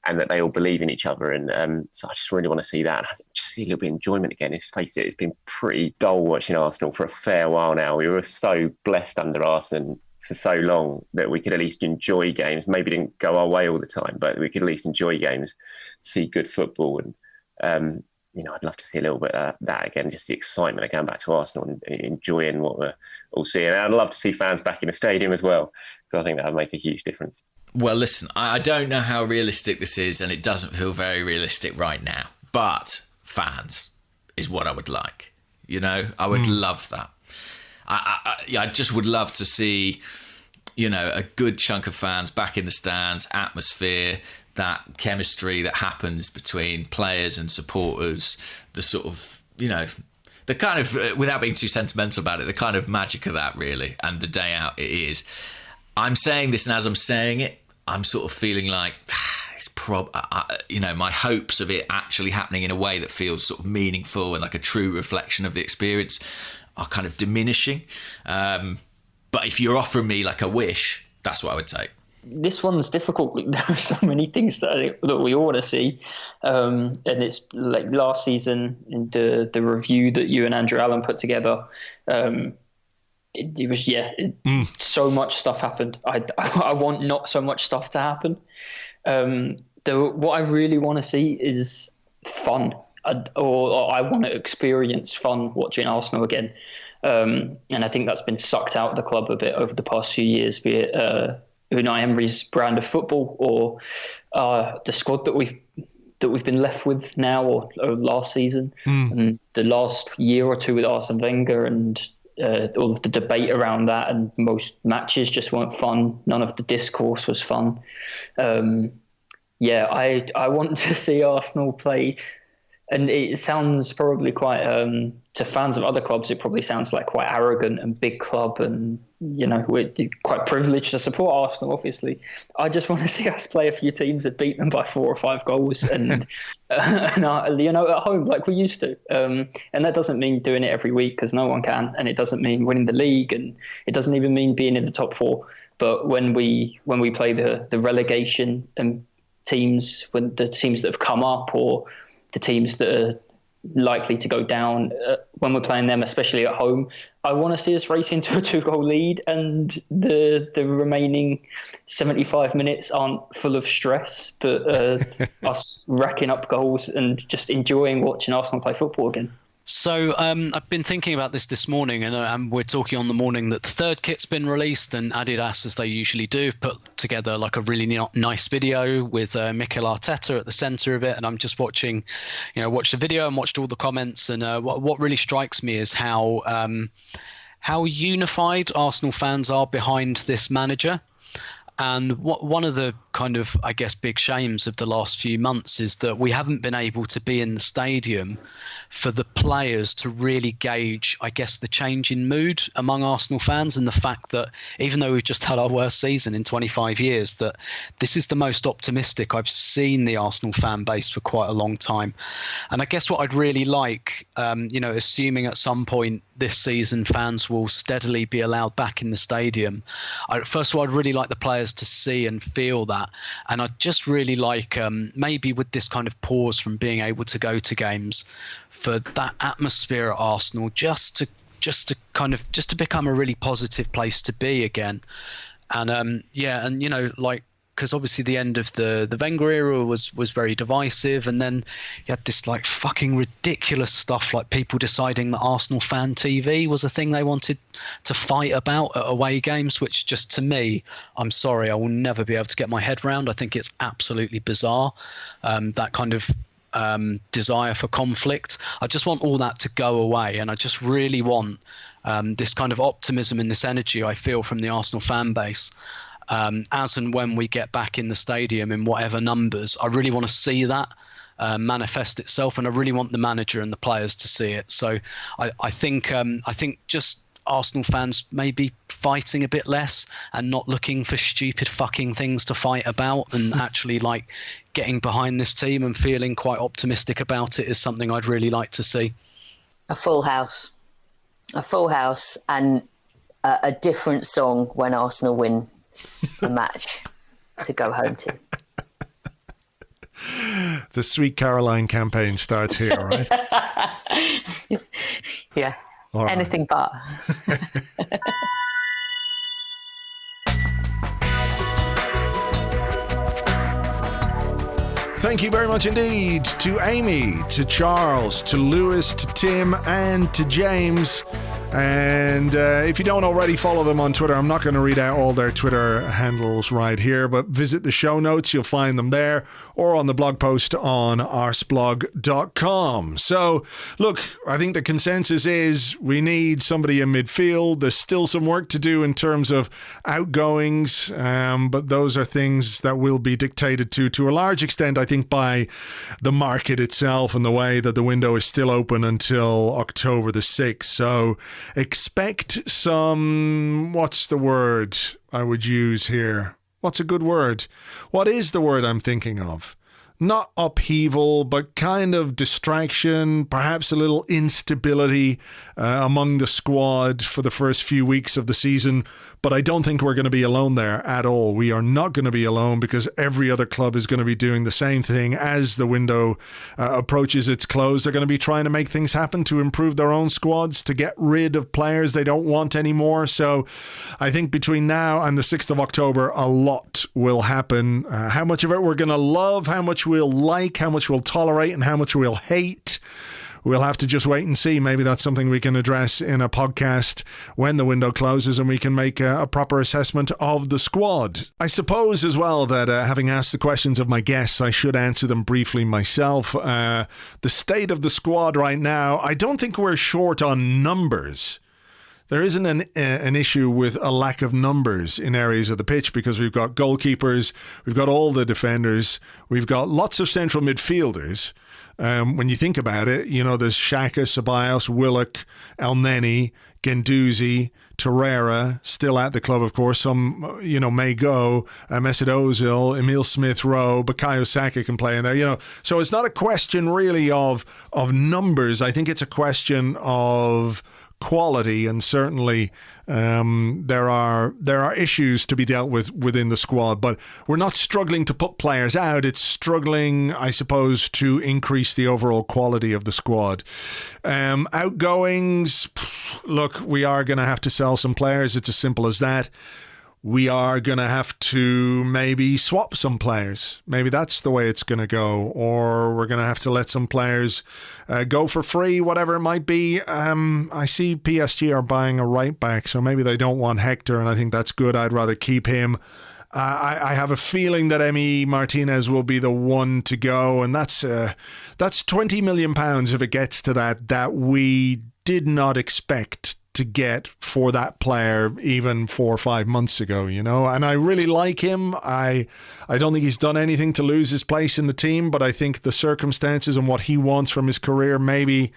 and that they all believe in each other. And so I just really want to see that. And just see a little bit of enjoyment again. Let's face it, it's been pretty dull watching Arsenal for a fair while now. We were so blessed under Arsenal for so long that we could at least enjoy games. Maybe didn't go our way all the time, but we could at least enjoy games, see good football. And, I'd love to see a little bit of that again, just the excitement of going back to Arsenal and enjoying what we're all seeing. And I'd love to see fans back in the stadium as well, because I think that would make a huge difference. Well, listen, I don't know how realistic this is, and it doesn't feel very realistic right now, but fans is what I would like. I would love that. I just would love to see, a good chunk of fans back in the stands, atmosphere, that chemistry that happens between players and supporters, the sort of, the kind of, without being too sentimental about it, the kind of magic of that really, and the day out it is. I'm saying this, and as I'm saying it, I'm sort of feeling like it's my hopes of it actually happening in a way that feels sort of meaningful and like a true reflection of the experience are kind of diminishing. But if you're offering me like a wish, that's what I would take. This one's difficult. There are so many things that we all want to see. And it's like last season, in the review that you and Andrew Allen put together, it was, so much stuff happened. I want not so much stuff to happen. What I really want to see is fun. Or I want to experience fun watching Arsenal again. And I think that's been sucked out of the club a bit over the past few years, be it Unai Emery's brand of football or the squad that we've been left with now or last season. And the last year or two with Arsene Wenger and all of the debate around that, and most matches just weren't fun. None of the discourse was fun. I want to see Arsenal play. And it sounds probably quite, to fans of other clubs, it probably sounds like quite arrogant and big club, and we're quite privileged to support Arsenal. Obviously, I just want to see us play a few teams that beat them by 4 or 5 goals, and at home like we used to. And that doesn't mean doing it every week, because no one can, and it doesn't mean winning the league, and it doesn't even mean being in the top 4. But when we play the relegation and teams, when the teams that have come up, or the teams that are likely to go down when we're playing them, especially at home. I want to see us race into a 2-goal lead, and the remaining 75 minutes aren't full of stress, but us racking up goals and just enjoying watching Arsenal play football again. So I've been thinking about this morning, and we're talking on the morning that the third kit's been released, and Adidas, as they usually do, put together like a really nice video with Mikel Arteta at the centre of it. And I'm just watched the video and watched all the comments. And what really strikes me is how unified Arsenal fans are behind this manager. And one of the kind of, I guess, big shames of the last few months is that we haven't been able to be in the stadium for the players to really gauge, I guess, the change in mood among Arsenal fans, and the fact that even though we've just had our worst season in 25 years, that this is the most optimistic I've seen the Arsenal fan base for quite a long time. And I guess what I'd really like, assuming at some point this season fans will steadily be allowed back in the stadium, first of all, I'd really like the players to see and feel that. And I'd just really like, maybe with this kind of pause from being able to go to games, for that atmosphere at Arsenal just to become a really positive place to be again. And because obviously the end of the Wenger era was very divisive, and then you had this like fucking ridiculous stuff like people deciding that Arsenal fan TV was a thing they wanted to fight about at away games, which just, to me, I'm sorry, I will never be able to get my head around. I think it's absolutely bizarre, that kind of desire for conflict. I just want all that to go away, and I just really want this kind of optimism and this energy I feel from the Arsenal fan base. As and when we get back in the stadium in whatever numbers, I really want to see that manifest itself, and I really want the manager and the players to see it. So I think just Arsenal fans maybe fighting a bit less and not looking for stupid fucking things to fight about, and actually like getting behind this team and feeling quite optimistic about it is something I'd really like to see. A full house, and a different song when Arsenal win the match to go home to. The Sweet Caroline campaign starts here, right? Yeah. All anything but. Thank you very much indeed to Amy, to Charles, to Luiz, to Tim, and to James. And if you don't already follow them on Twitter, I'm not going to read out all their Twitter handles right here, but visit the show notes. You'll find them there, or on the blog post on Arseblog.com. So, look, I think the consensus is we need somebody in midfield. There's still some work to do in terms of outgoings, but those are things that will be dictated to a large extent, I think, by the market itself and the way that the window is still open until October the 6th. So, expect some, what's the word I would use here? What's a good word? What is the word I'm thinking of? Not upheaval, but kind of distraction, perhaps a little instability among the squad for the first few weeks of the season. But I don't think we're going to be alone there at all. We are not going to be alone, because every other club is going to be doing the same thing as the window approaches its close. They're going to be trying to make things happen to improve their own squads, to get rid of players they don't want anymore. So I think between now and the 6th of October, a lot will happen. How much of it we're going to love, how much we'll like, how much we'll tolerate, and how much we'll hate, we'll have to just wait and see. Maybe that's something we can address in a podcast when the window closes and we can make a proper assessment of the squad. I suppose as well that having asked the questions of my guests, I should answer them briefly myself. The state of the squad right now, I don't think we're short on numbers. There isn't an issue with a lack of numbers in areas of the pitch, because we've got goalkeepers, we've got all the defenders, we've got lots of central midfielders. When you think about it, there's Xhaka, Ceballos, Willock, Elneny, Guendouzi, Torreira, still at the club, of course. Some, may go. Mesut Ozil, Emile Smith-Rowe, Bukayo Saka can play in there, So it's not a question really of numbers. I think it's a question of quality, and certainly there are issues to be dealt with within the squad, but we're not struggling to put players out. It's struggling, I suppose, to increase the overall quality of the squad. Outgoings, look, we are going to have to sell some players. It's as simple as that. We are going to have to maybe swap some players. Maybe that's the way it's going to go. Or we're going to have to let some players go for free, whatever it might be. I see PSG are buying a right back, so maybe they don't want Hector, and I think that's good. I'd rather keep him. I have a feeling that Emi Martinez will be the one to go, and that's £20 million if it gets to that we did not expect to get for that player even 4 or 5 months ago, you know. And I really like him. I don't think he's done anything to lose his place in the team, but I think the circumstances and what he wants from his career maybe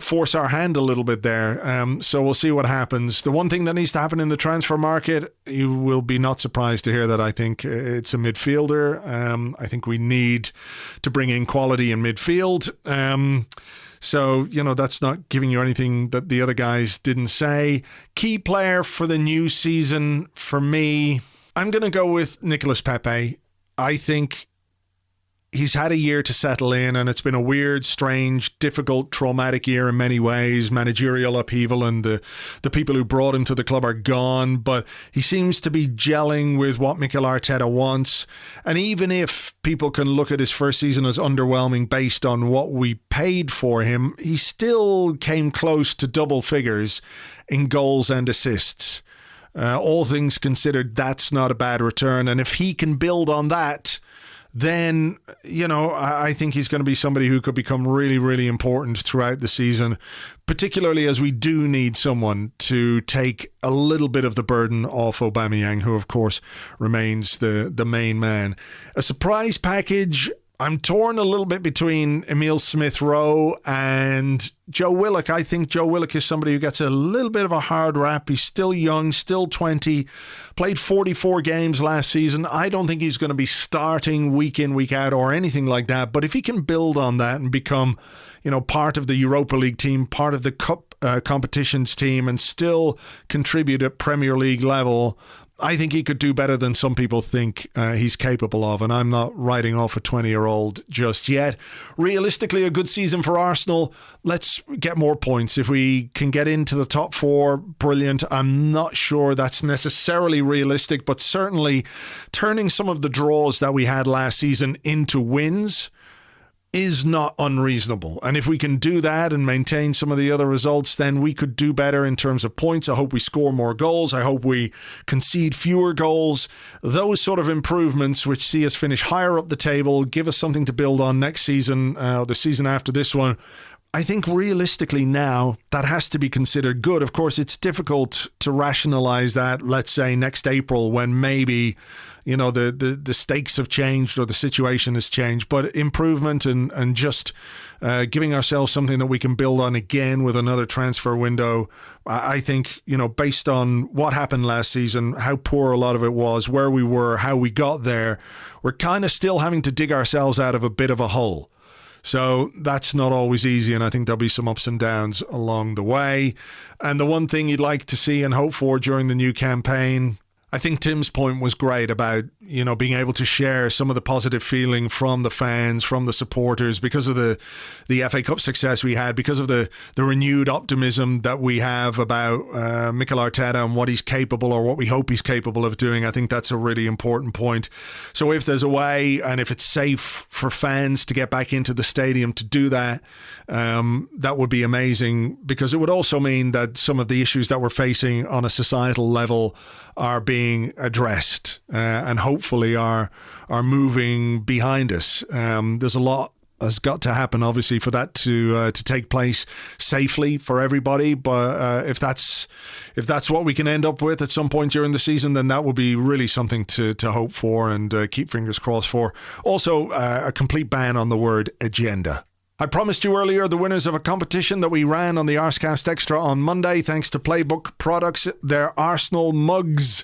force our hand a little bit there. So we'll see what happens. The one thing that needs to happen in the transfer market, you will be not surprised to hear that I think it's a midfielder. I think we need to bring in quality in midfield. So, you know, that's not giving you anything that the other guys didn't say. Key player for the new season, for me, I'm going to go with Nicolas Pepe. I think he's had a year to settle in, and it's been a weird, strange, difficult, traumatic year in many ways. Managerial upheaval, and the people who brought him to the club are gone, but he seems to be gelling with what Mikel Arteta wants. And even if people can look at his first season as underwhelming based on what we paid for him, he still came close to double figures in goals and assists. All things considered, that's not a bad return. And if he can build on that, then, you know, I think he's going to be somebody who could become really, really important throughout the season, particularly as we do need someone to take a little bit of the burden off Aubameyang, who, of course, remains the main man. A surprise package, I'm torn a little bit between Emile Smith-Rowe and Joe Willock. I think Joe Willock is somebody who gets a little bit of a hard rap. He's still young, still 20, played 44 games last season. I don't think he's going to be starting week in, week out or anything like that. But if he can build on that and become, you know, part of the Europa League team, part of the Cup competitions team, and still contribute at Premier League level, I think he could do better than some people think he's capable of, and I'm not writing off a 20-year-old just yet. Realistically, a good season for Arsenal. Let's get more points. If we can get into the top 4, brilliant. I'm not sure that's necessarily realistic, but certainly turning some of the draws that we had last season into wins is not unreasonable. And if we can do that and maintain some of the other results, then we could do better in terms of points. I hope we score more goals. I hope we concede fewer goals. Those sort of improvements which see us finish higher up the table, give us something to build on next season, the season after this one. I think realistically now that has to be considered good. Of course, it's difficult to rationalize that, let's say, next April, when maybe, you know, the stakes have changed or the situation has changed. But improvement and just giving ourselves something that we can build on again with another transfer window, I think, you know, based on what happened last season, how poor a lot of it was, where we were, how we got there, we're kind of still having to dig ourselves out of a bit of a hole. So that's not always easy, and I think there'll be some ups and downs along the way. And the one thing you'd like to see and hope for during the new campaign, I think Tim's point was great about, you know, being able to share some of the positive feeling from the fans, from the supporters, because of the FA Cup success we had, because of the renewed optimism that we have about Mikel Arteta and what he's capable, or what we hope he's capable of doing. I think that's a really important point. So if there's a way, and if it's safe for fans to get back into the stadium to do that, that would be amazing, because it would also mean that some of the issues that we're facing on a societal level are being addressed and hopefully are moving behind us. There's a lot has got to happen, obviously, for that to take place safely for everybody. But if that's what we can end up with at some point during the season, then that would be really something to hope for and keep fingers crossed for. Also, a complete ban on the word agenda. I promised you earlier the winners of a competition that we ran on the Arsecast Extra on Monday, thanks to Playbook Products, their Arsenal mugs.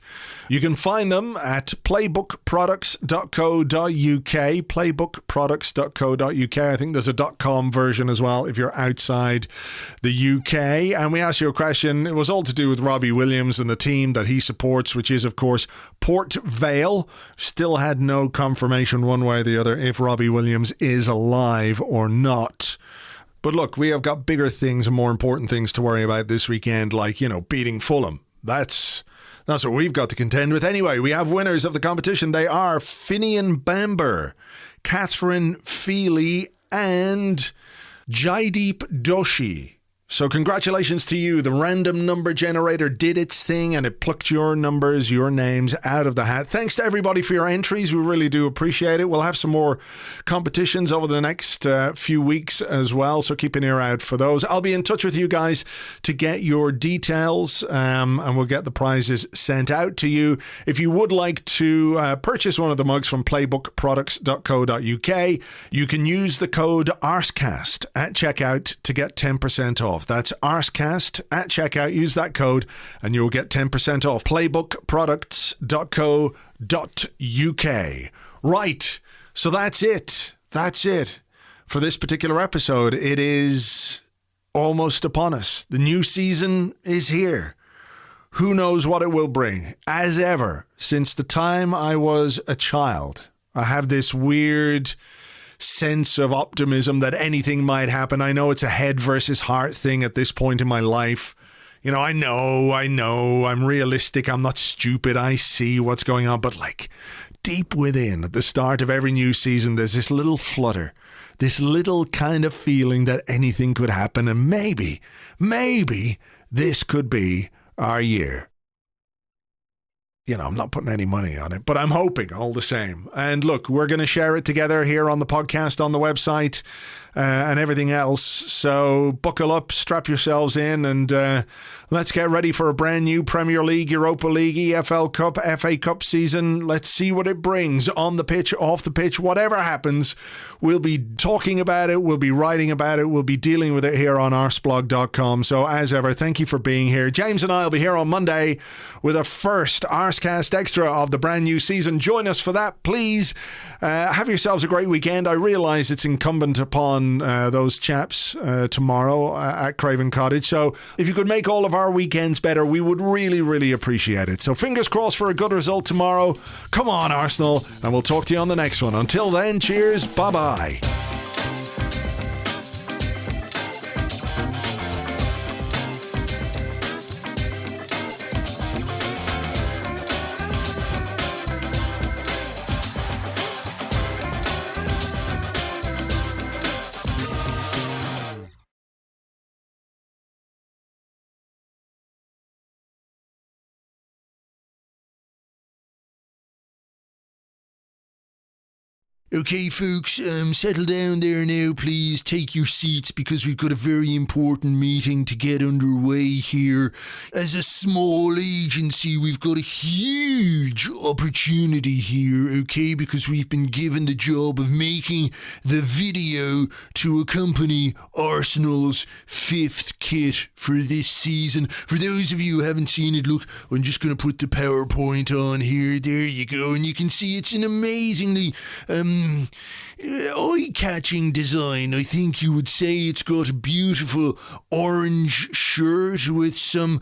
You can find them at playbookproducts.co.uk, playbookproducts.co.uk. I think there's a .com version as well if you're outside the UK. And we asked you a question. It was all to do with Robbie Williams and the team that he supports, which is, of course, Port Vale. Still had no confirmation one way or the other if Robbie Williams is alive or not. But look, we have got bigger things and more important things to worry about this weekend, like, beating Fulham. That's what we've got to contend with. Anyway, we have winners of the competition. They are Finian Bamber, Catherine Feely, and Jaideep Doshi. So congratulations to you. The random number generator did its thing and it plucked your numbers, your names out of the hat. Thanks to everybody for your entries. We really do appreciate it. We'll have some more competitions over the next few weeks as well, so keep an ear out for those. I'll be in touch with you guys to get your details and we'll get the prizes sent out to you. If you would like to purchase one of the mugs from playbookproducts.co.uk, you can use the code Arsecast at checkout to get 10% off. That's Arsecast at checkout. Use that code and you'll get 10% off. Playbookproducts.co.uk. Right. So that's it. That's it for this particular episode. It is almost upon us. The new season is here. Who knows what it will bring? As ever, since the time I was a child, I have this weird sense of optimism that anything might happen. I know it's a head versus heart thing at this point in my life. I know, I'm realistic, I'm not stupid, I see what's going on, but like deep within, at the start of every new season, there's this little flutter, this little kind of feeling that anything could happen, and maybe this could be our year. I'm not putting any money on it, but I'm hoping all the same. And look, we're going to share it together here on the podcast, on the website, and everything else. So buckle up, strap yourselves in, and let's get ready for a brand new Premier League, Europa League, EFL Cup, FA Cup season. Let's see what it brings on the pitch, off the pitch, whatever happens. We'll be talking about it. We'll be writing about it. We'll be dealing with it here on arseblog.com. So as ever, thank you for being here. James and I will be here on Monday with a first Arsecast Extra of the brand new season. Join us for that, please. Have yourselves a great weekend. I realise it's incumbent upon those chaps tomorrow at Craven Cottage. So if you could make all of our weekends better, we would really, really appreciate it. So fingers crossed for a good result tomorrow. Come on, Arsenal, and we'll talk to you on the next one. Until then, cheers. Bye-bye. Okay, folks, settle down there now, please. Take your seats because we've got a very important meeting to get underway here. As a small agency, we've got a huge opportunity here, okay, because we've been given the job of making the video to accompany Arsenal's 5th kit for this season. For those of you who haven't seen it, look, I'm just going to put the PowerPoint on here. There you go, and you can see it's an amazingly eye-catching design. I think you would say it's got a beautiful orange shirt with some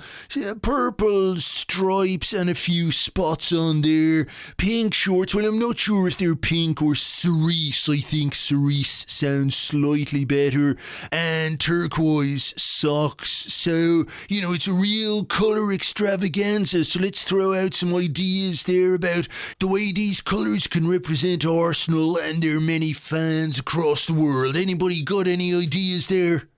purple stripes and a few spots on there. Pink shorts. Well, I'm not sure if they're pink or cerise. I think cerise sounds slightly better. And turquoise socks. So, it's a real colour extravaganza. So let's throw out some ideas there about the way these colours can represent Arsenal and their many fans across the world. Anybody got any ideas there?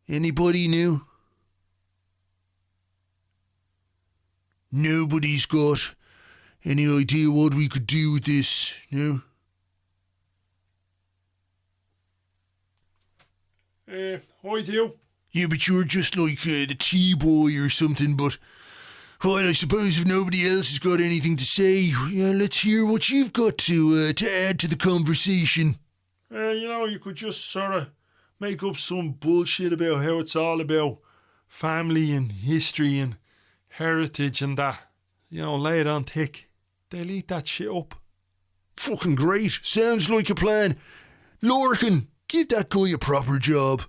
Anybody new? Nobody's got any idea what we could do with this, no? I do. Yeah, but you're just like the T-boy or something, but Well, I suppose if nobody else has got anything to say, let's hear what you've got to add to the conversation. You could just sort of make up some bullshit about how it's all about family and history and heritage and that. Lay it on thick. They'll eat that shit up. Fucking great. Sounds like a plan. Lorcan, give that guy a proper job.